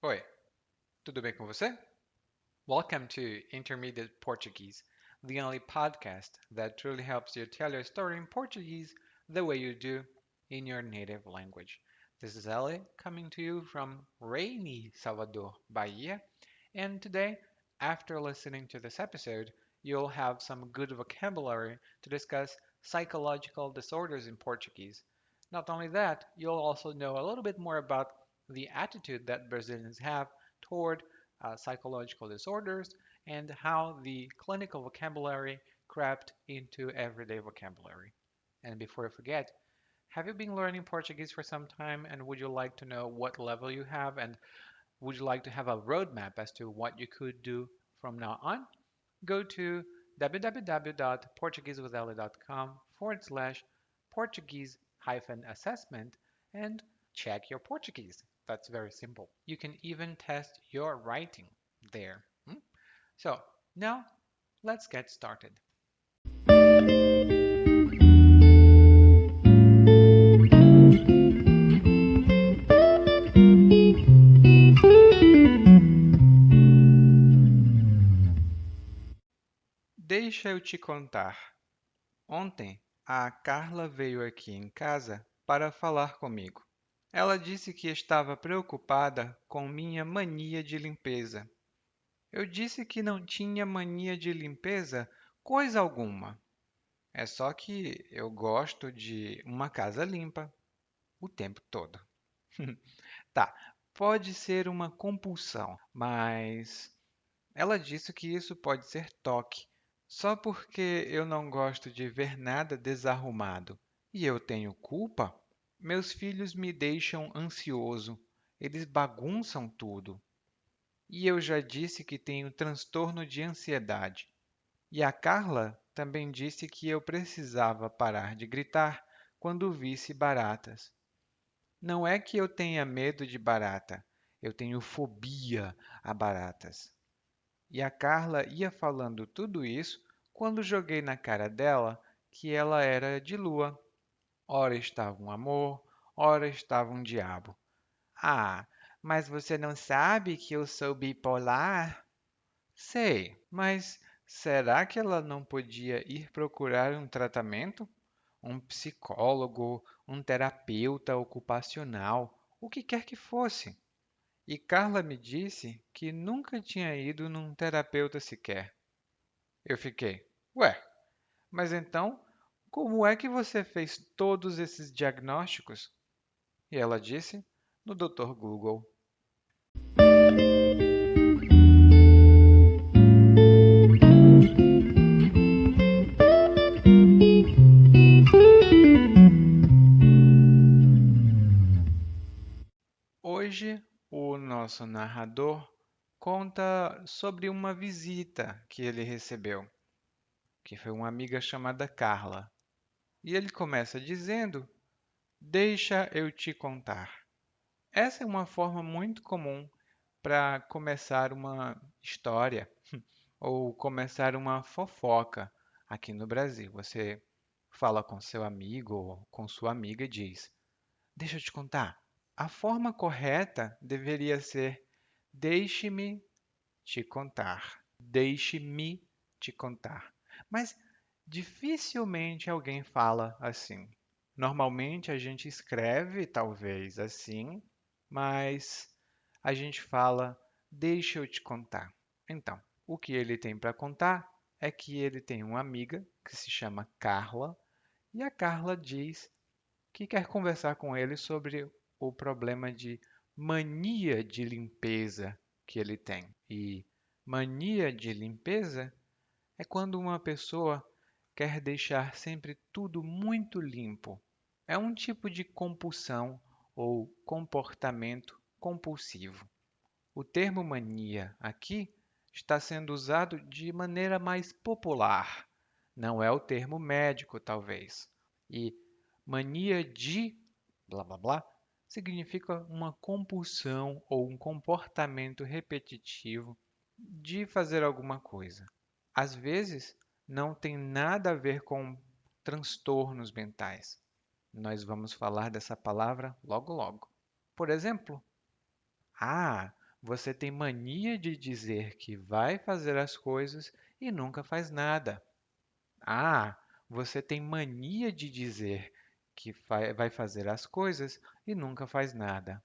Oi, tudo bem com você? Welcome to Intermediate Portuguese, the only podcast that truly helps you tell your story in Portuguese the way you do in your native language. This is Ellie coming to you from rainy Salvador, Bahia, and today, after listening to this episode, you'll have some good vocabulary to discuss psychological disorders in Portuguese. Not only that, you'll also know a little bit more about the attitude that Brazilians have toward psychological disorders and how the clinical vocabulary crept into everyday vocabulary. And before I forget, have you been learning Portuguese for some time and would you like to know what level you have and would you like to have a roadmap as to what you could do from now on? Go to www.portuguesewithali.com/Portuguese assessment and check your Portuguese. That's very simple. You can even test your writing there. So now let's get started. Deixa eu te contar. Ontem, a Carla veio aqui em casa para falar comigo. Ela disse que estava preocupada com minha mania de limpeza. Eu disse que não tinha mania de limpeza coisa alguma. É só que eu gosto de uma casa limpa o tempo todo. Tá, pode ser uma compulsão, mas ela disse que isso pode ser toque, só porque eu não gosto de ver nada desarrumado. E eu tenho culpa? Meus filhos me deixam ansioso. Eles bagunçam tudo. E eu já disse que tenho transtorno de ansiedade. E a Carla também disse que eu precisava parar de gritar quando visse baratas. Não é que eu tenha medo de barata, eu tenho fobia a baratas. E a Carla ia falando tudo isso quando joguei na cara dela que ela era de lua. Ora estava um amor, ora estava um diabo. Ah, mas você não sabe que eu sou bipolar? Sei, mas será que ela não podia ir procurar um tratamento? Um psicólogo, um terapeuta ocupacional, o que quer que fosse. E Carla me disse que nunca tinha ido num terapeuta sequer. Eu fiquei, ué, mas então, como é que você fez todos esses diagnósticos? E ela disse, no Dr. Google. Hoje, o nosso narrador conta sobre uma visita que ele recebeu, que foi uma amiga chamada Carla. E ele começa dizendo: Deixa eu te contar. Essa é uma forma muito comum para começar uma história ou começar uma fofoca aqui no Brasil. Você fala com seu amigo ou com sua amiga e diz: Deixa eu te contar. A forma correta deveria ser: Deixe-me te contar. Deixe-me te contar. Mas dificilmente alguém fala assim. Normalmente a gente escreve, talvez assim, mas a gente fala, deixa eu te contar. Então, o que ele tem para contar é que ele tem uma amiga que se chama Carla, e a Carla diz que quer conversar com ele sobre o problema de mania de limpeza que ele tem. E mania de limpeza é quando uma pessoa quer deixar sempre tudo muito limpo. É um tipo de compulsão ou comportamento compulsivo. O termo mania aqui está sendo usado de maneira mais popular. Não é o termo médico, talvez. E mania de blá blá blá significa uma compulsão ou um comportamento repetitivo de fazer alguma coisa. Às vezes, não tem nada a ver com transtornos mentais. Nós vamos falar dessa palavra logo logo. Por exemplo, ah, Você tem mania de dizer que vai fazer as coisas e nunca faz nada. Ah, você tem mania de dizer que vai fazer as coisas e nunca faz nada.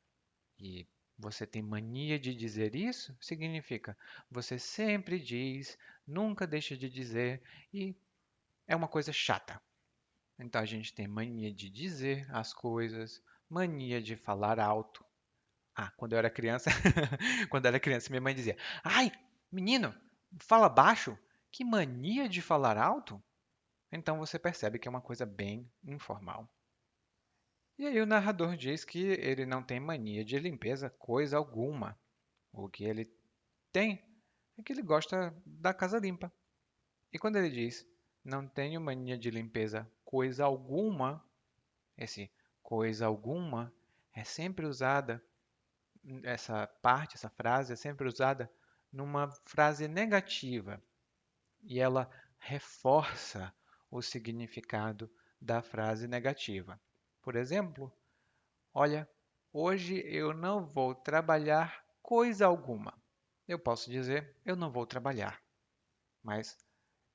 E você tem mania de dizer isso? Significa você sempre diz, nunca deixa de dizer e é uma coisa chata. Então a gente tem mania de dizer as coisas, mania de falar alto. Ah, quando eu era criança, quando eu era criança, minha mãe dizia: "Ai, menino, fala baixo. Que mania de falar alto?" Então você percebe que é uma coisa bem informal. E aí o narrador diz que ele não tem mania de limpeza coisa alguma. O que ele tem é que ele gosta da casa limpa. E quando ele diz não tenho mania de limpeza coisa alguma, esse coisa alguma é sempre usada, essa parte, essa frase é sempre usada numa frase negativa e ela reforça o significado da frase negativa. Por exemplo, olha, hoje eu não vou trabalhar coisa alguma. Eu posso dizer eu não vou trabalhar, mas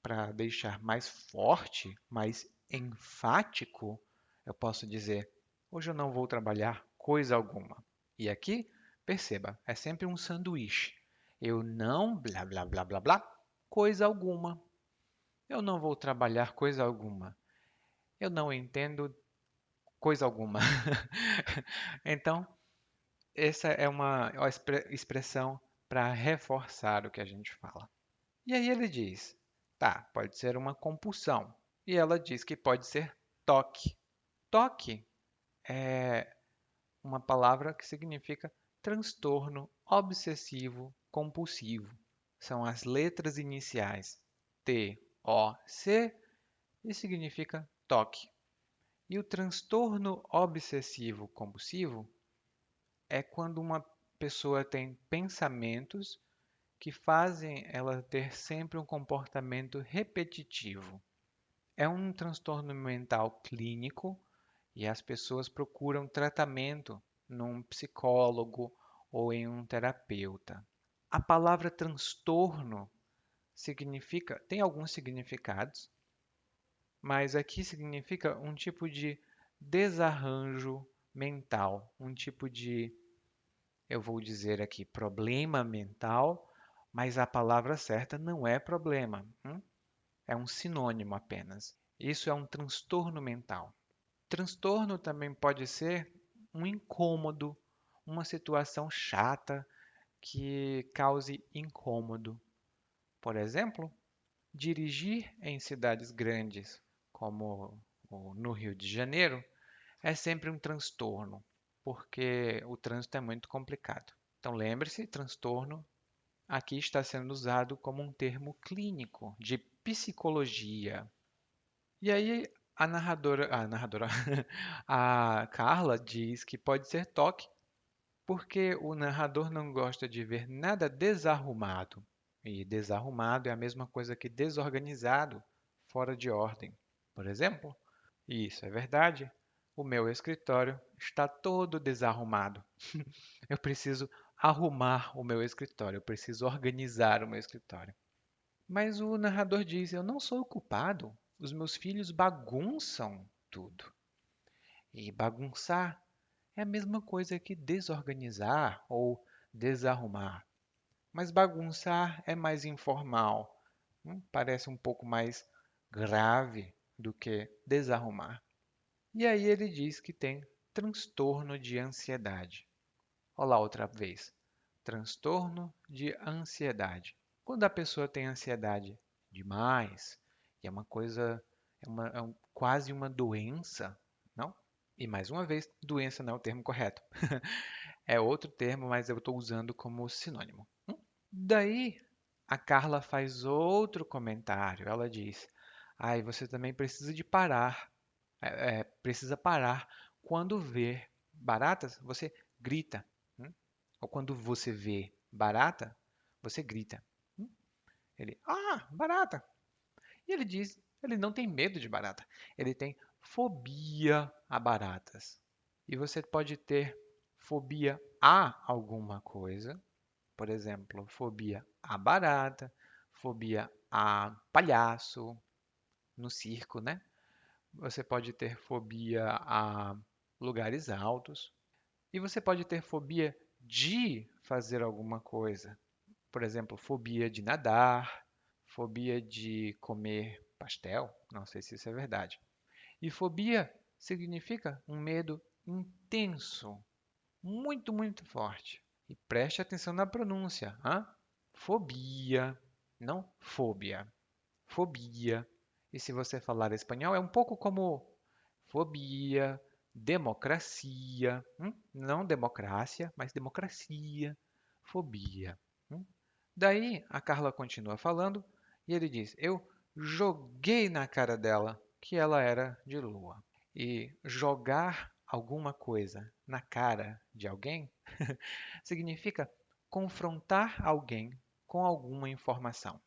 para deixar mais forte, mais enfático, eu posso dizer hoje eu não vou trabalhar coisa alguma. E aqui, perceba, é sempre um sanduíche. Eu não blá blá blá blá blá coisa alguma. Eu não vou trabalhar coisa alguma. Eu não entendo coisa alguma. Então, essa é uma expressão para reforçar o que a gente fala. E aí ele diz: tá, pode ser uma compulsão. E ela diz que pode ser toque. Toque é uma palavra que significa transtorno obsessivo compulsivo. São as letras iniciais T, O, C e significa toque. E o transtorno obsessivo compulsivo é quando uma pessoa tem pensamentos que fazem ela ter sempre um comportamento repetitivo. É um transtorno mental clínico e as pessoas procuram tratamento num psicólogo ou em um terapeuta. A palavra transtorno tem alguns significados, mas aqui significa um tipo de desarranjo mental, um tipo de, eu vou dizer aqui, problema mental, mas a palavra certa não é problema, é um sinônimo apenas. Isso é um transtorno mental. Transtorno também pode ser um incômodo, uma situação chata que cause incômodo. Por exemplo, dirigir em cidades grandes, como no Rio de Janeiro, é sempre um transtorno, porque o trânsito é muito complicado. Então lembre-se, transtorno aqui está sendo usado como um termo clínico de psicologia. E aí a narradora, a Carla diz que pode ser toque porque o narrador não gosta de ver nada desarrumado. E desarrumado é a mesma coisa que desorganizado, fora de ordem. Por exemplo, isso é verdade. O meu escritório está todo desarrumado. Eu preciso arrumar o meu escritório, eu preciso organizar o meu escritório. Mas o narrador diz: eu não sou o culpado. Os meus filhos bagunçam tudo. E bagunçar é a mesma coisa que desorganizar ou desarrumar. Mas bagunçar é mais informal, parece um pouco mais grave do que desarrumar. E aí ele diz que tem transtorno de ansiedade. Olá outra vez. Transtorno de ansiedade. Quando a pessoa tem ansiedade demais, e é uma coisa, quase uma doença, não? E mais uma vez, doença não é o termo correto. É outro termo, mas eu estou usando como sinônimo. Daí, a Carla faz outro comentário. Ela diz: ai, você também precisa de parar. Precisa parar. Quando vê baratas, você grita. Ou quando você vê barata, você grita. Ele, barata. E ele diz, ele não tem medo de barata. Ele tem fobia a baratas. E você pode ter fobia a alguma coisa Por exemplo, fobia a barata, fobia a palhaço no circo, né? Você pode ter fobia a lugares altos e você pode ter fobia de fazer alguma coisa. Por exemplo, fobia de nadar, fobia de comer pastel, não sei se isso é verdade. E fobia significa um medo intenso, muito, muito forte. E preste atenção na pronúncia, hã? Fobia, não fobia. Fobia. E se você falar espanhol, é um pouco como fobia, democracia, não democrácia, mas democracia, fobia. Daí a Carla continua falando e ele diz: Eu joguei na cara dela que ela era de lua. E jogar alguma coisa na cara de alguém significa confrontar alguém com alguma informação.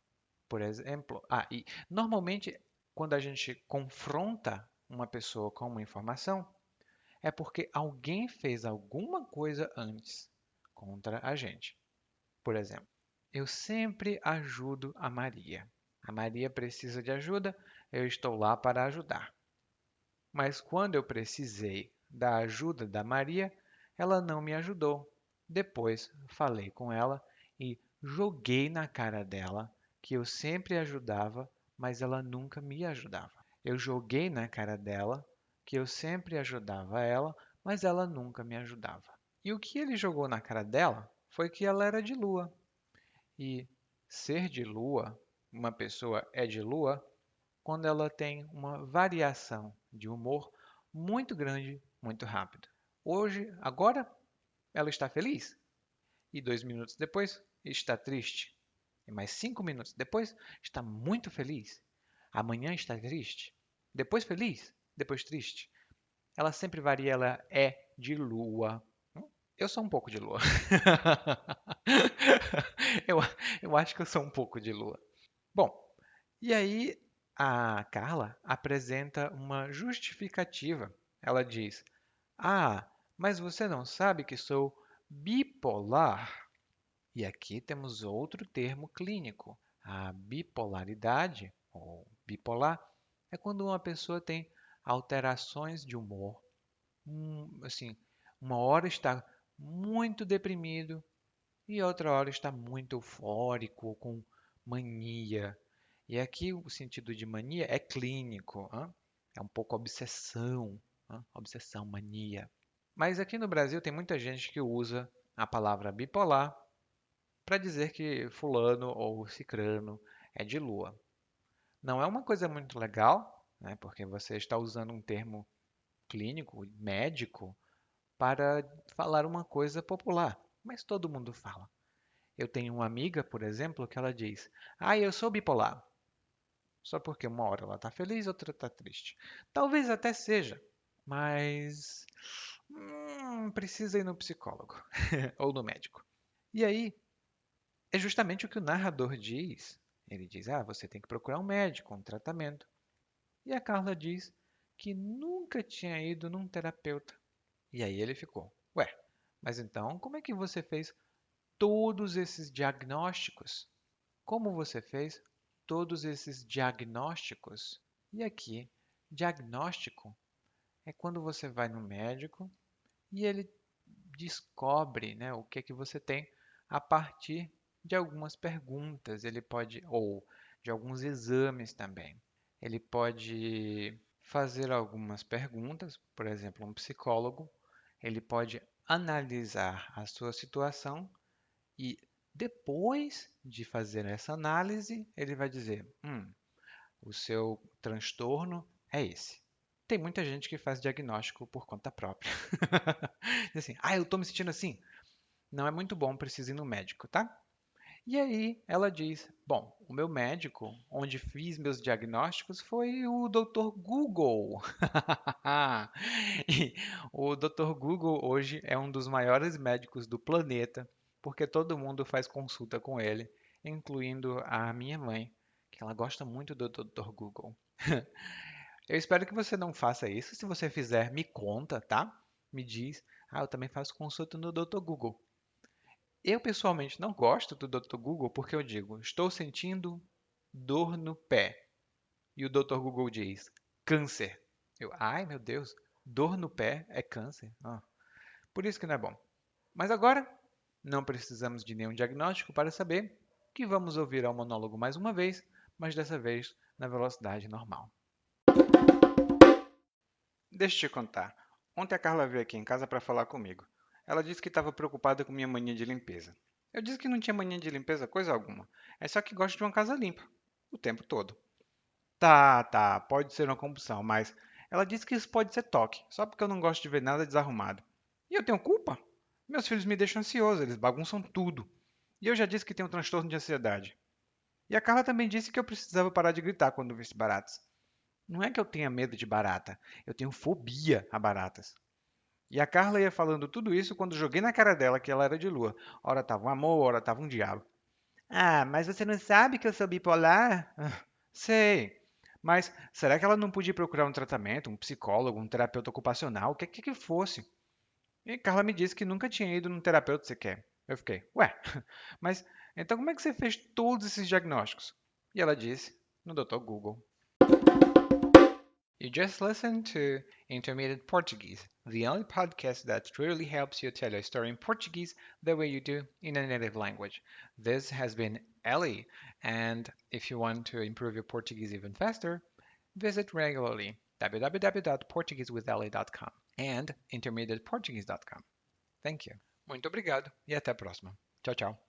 Por exemplo, e normalmente quando a gente confronta uma pessoa com uma informação, é porque alguém fez alguma coisa antes contra a gente. Por exemplo, eu sempre ajudo a Maria. A Maria precisa de ajuda, eu estou lá para ajudar. Mas quando eu precisei da ajuda da Maria, ela não me ajudou. Depois falei com ela e joguei na cara dela que eu sempre ajudava, mas ela nunca me ajudava. Eu joguei na cara dela que eu sempre ajudava ela, mas ela nunca me ajudava. E o que ele jogou na cara dela foi que ela era de lua. E ser de lua, uma pessoa é de lua quando ela tem uma variação de humor muito grande, muito rápido. Hoje, agora, ela está feliz e 2 minutos depois está triste. E mais 5 minutos depois está muito feliz. Amanhã está triste. Depois feliz, depois triste. Ela sempre varia, ela é de lua. Eu sou um pouco de lua. eu, eu acho que eu sou um pouco de lua. Bom, e aí a Carla apresenta uma justificativa. Ela diz: Ah, mas você não sabe que sou bipolar? E aqui temos outro termo clínico. A bipolaridade, ou bipolar, é quando uma pessoa tem alterações de humor. Assim, uma hora está muito deprimido e outra hora está muito eufórico, ou com mania. E aqui o sentido de mania é clínico, é um pouco obsessão, obsessão, mania. Mas aqui no Brasil tem muita gente que usa a palavra bipolar para dizer que fulano ou cicrano é de lua. Não é uma coisa muito legal, né, porque você está usando um termo clínico, médico, para falar uma coisa popular, mas todo mundo fala. Eu tenho uma amiga, por exemplo, que ela diz: Ah, eu sou bipolar. Só porque uma hora ela está feliz, outra está triste. Talvez até seja, mas precisa ir no psicólogo ou no médico. E aí, é justamente o que o narrador diz. Ele diz: Ah, você tem que procurar um médico, um tratamento. E a Carla diz que nunca tinha ido num terapeuta. E aí ele ficou: Ué, mas então como é que você fez todos esses diagnósticos? Como você fez todos esses diagnósticos? E aqui, diagnóstico é quando você vai no médico e ele descobre, né, o que é que você tem a partir de algumas perguntas. Ele pode, ou de alguns exames também. Ele pode fazer algumas perguntas, por exemplo, um psicólogo, ele pode analisar a sua situação e depois de fazer essa análise, ele vai dizer: o seu transtorno é esse. Tem muita gente que faz diagnóstico por conta própria. Diz assim: eu estou me sentindo assim. Não é muito bom, preciso ir no médico, tá? E aí ela diz: Bom, o meu médico, onde fiz meus diagnósticos, foi o Dr. Google. E o Dr. Google hoje é um dos maiores médicos do planeta, porque todo mundo faz consulta com ele, incluindo a minha mãe, que ela gosta muito do Dr. Google. Eu espero que você não faça isso. Se você fizer, me conta, tá? Me diz: eu também faço consulta no Dr. Google. Eu pessoalmente não gosto do Dr. Google porque eu digo, estou sentindo dor no pé. E o Dr. Google diz, câncer. Ai meu Deus, dor no pé é câncer? Ah, por isso que não é bom. Mas agora, não precisamos de nenhum diagnóstico para saber que vamos ouvir ao monólogo mais uma vez, mas dessa vez na velocidade normal. Deixa eu te contar. Ontem a Carla veio aqui em casa para falar comigo. Ela disse que estava preocupada com minha mania de limpeza. Eu disse que não tinha mania de limpeza coisa alguma. É só que gosto de uma casa limpa. O tempo todo. Tá, pode ser uma compulsão, mas ela disse que isso pode ser toque, só porque eu não gosto de ver nada desarrumado. E eu tenho culpa? Meus filhos me deixam ansioso, eles bagunçam tudo. E eu já disse que tenho um transtorno de ansiedade. E a Carla também disse que eu precisava parar de gritar quando visse baratas. Não é que eu tenha medo de barata, eu tenho fobia a baratas. E a Carla ia falando tudo isso quando joguei na cara dela que ela era de lua. Ora tava um amor, ora tava um diabo. Ah, mas você não sabe que eu sou bipolar? Sei. Mas será que ela não podia procurar um tratamento, um psicólogo, um terapeuta ocupacional, o que fosse? E Carla me disse que nunca tinha ido num terapeuta sequer. Eu fiquei, ué, mas então como é que você fez todos esses diagnósticos? E ela disse, no Dr. Google. You just listened to Intermediate Portuguese, the only podcast that truly helps you tell a story in Portuguese the way you do in a native language. This has been Ellie, and if you want to improve your Portuguese even faster, visit regularly www.portuguesewithellie.com and intermediateportuguese.com. Thank you. Muito obrigado e até a próxima. Tchau, tchau.